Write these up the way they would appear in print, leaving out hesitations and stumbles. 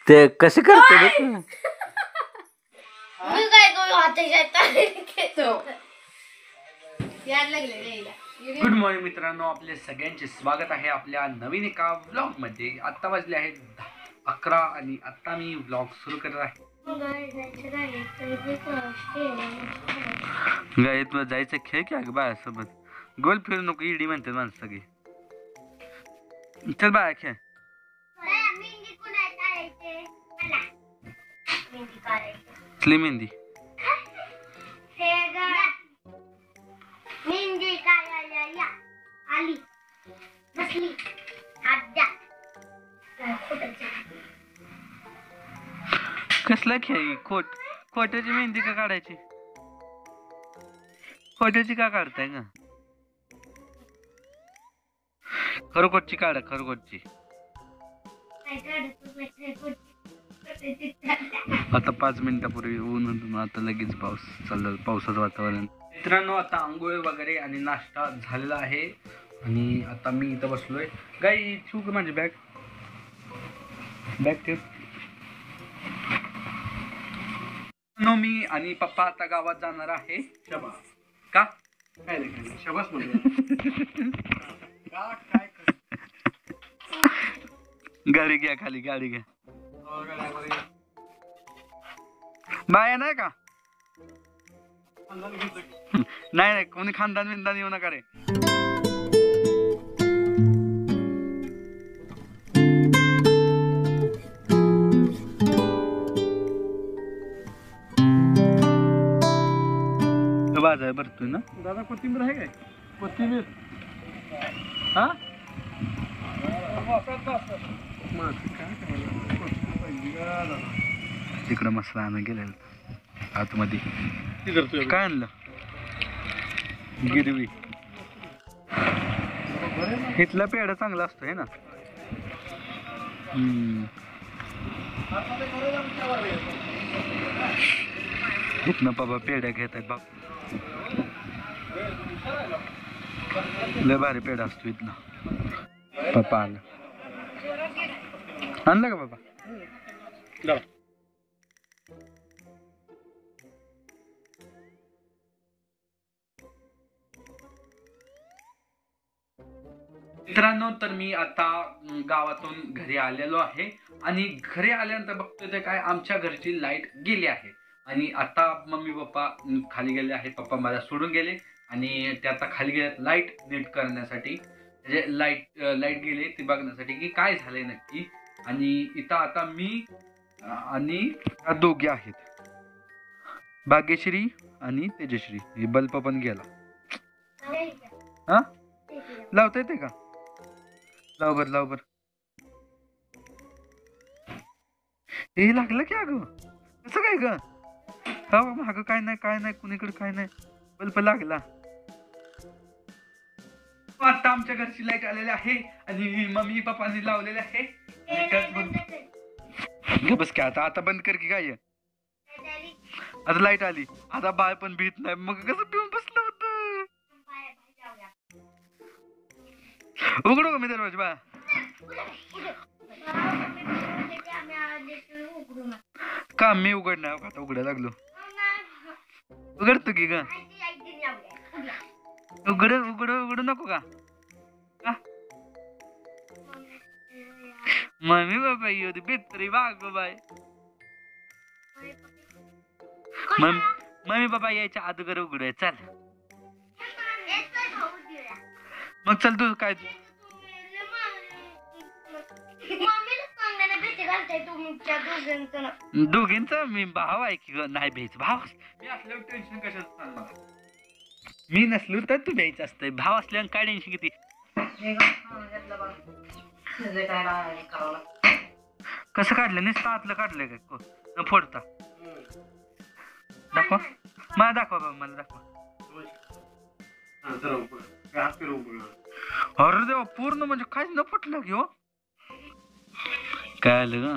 ते कसे करते मी काय करू गुड मॉर्निंग मित्रांनो, आपले सगळ्यांचे स्वागत आहे आपल्या नवीन एका व्लॉग मध्ये. आता वाजले आहेत 11 आणि आता मी व्लॉग सुरू करत आहे. गायत जायचं खेळ की अगं बाळासोबत. गोल फिरू नको, इडी म्हणते माणसं सगळी. चल बाळा खेळ. कसली मेहंदी? कसला खेळ? खोट्याची मेहंदी का काढायची? खोट्याची का काढताय का? खरोखरची काढा, खरोखरची. आता 5 मिनिटापूर्वी ऊन, आता लगेच पाऊस चाललं, पावसाचं वातावरण. मित्रांनो, आता आंघोळ वगैरे आणि नाश्ता झालेला आहे आणि आता मी इथं बसलोय. गाई ठेवू का माझी बॅग ठेव. मी आणि पप्पा आता गावात जाणार आहे. शबास का काय शबास गाडी घ्या, खाली गाडी घ्या. बाया नाही का? नाही कोणी खानदान विंदान येऊ नका रे. बाजार भरतोय ना दादा. कोथिंबीर आहे काय? कोथिंबीर हा तिकडं मसाला आणून गेलेला आतमध्ये. काय आणलं? गिरवी. इथला पेढा चांगला असतो है ना. इथनं बाबा पेढ्या घेत आहेत बाप. लय भारी पेढा असतो इथला. पप्पा आलं. आणलं का बाबा? मित्रांनो, तर मी आता गावातून घरी आलेलो आहे आणि घरी आल्यानंतर बघतोय ते काय, आमच्या घरची लाईट गेली आहे आणि आता मम्मी पप्पा खाली गेले आहेत. पप्पा मला सोडून गेले आणि ते आता खाली गेल्यात लाईट नीट करण्यासाठी. म्हणजे लाईट गेले ते बघण्यासाठी की काय झालंय नक्की. आणि इथं आता मी आणि दोघे आहेत, भाग्यश्री आणि तेजश्री. हे बल्ब पण गेला. हा लावता येते का? लाव बर. हे लागलं की अगं? कसं काय ग? हा मागं काय नाही कुणीकडे काय नाही. बल्ब लागला. आता आमच्या घरची लाईट आलेली आहे आणि मम्मी पप्पांनी लावलेले आहे. बस काय आता बंद कर की काय. आता लाईट आली. आता बाळ पण भीत नाही. मग कसं पिऊन बसलं होतं. उघडू का मी दरवाजा? बा का मी उघडणार? आता उघडायला लागलो. उघडतो की ग? उघडू नको का? मम्मी बाबा येऊ दे. बेतरी वाग बाय. मम्मी बाबा यायच्या अगोदर उघडूया. चल मग चल तू काय दोघींच. मी भाव आहे की नाही भ्यायचं. भाव मी असल्यावर टेन्शन कशाचं सांग मला. मी नसलो तर तू भ्यायचं असतंय. भाव असल्यावर काय टेन्शन किती. कसं काढलं? नुसतं आतलं काढलंय का न फोडता? दाखवा मला, दाखवा बाबा मला, दाखवा. अरे देवा, पूर्ण म्हणजे काहीच न फुटलं की हो. काय आलं ग?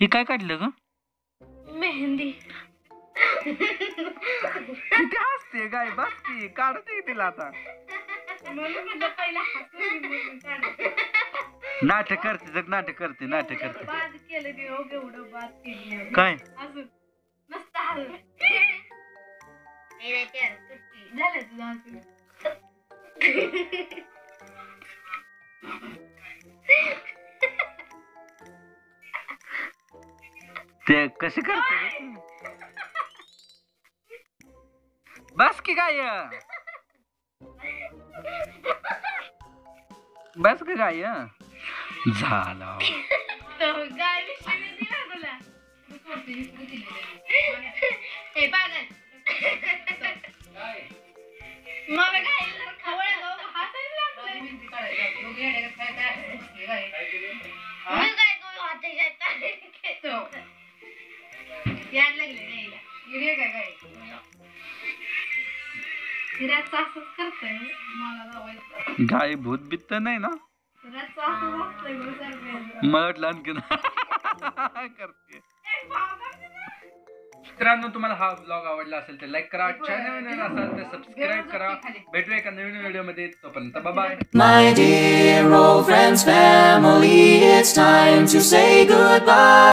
हे काय काढलं ग? मेहंदी. किती हसते गाय, बस की काढते तिला आता. नाटक करते जग, नाटक करते, नाटक करते. बाद केलं की एवढं बाद केली काय अजून मस्त झालं तुझं अजून. ते कसे करते? बस की गाय, बस की गाय. झालं गाय विषयी दिला तुला. हे पागल मग काय खवळ हाताच लागलं. याद लागले नाही काय फिरायचं असंच करतोय मला. गाय भूत बित्त नाही ना? फिरायचं असं वाटतंय मला वाटलं आणखीन करते. मित्रांनो, तुम्हाला हा ब्लॉग आवडला असेल तर लाईक करा, चॅनल नवीन असाल तर सबस्क्राईब करा. भेटूया एका नवीन व्हिडिओ मध्ये, तोपर्यंत bye bye. My dear old friends, family, it's time to say goodbye.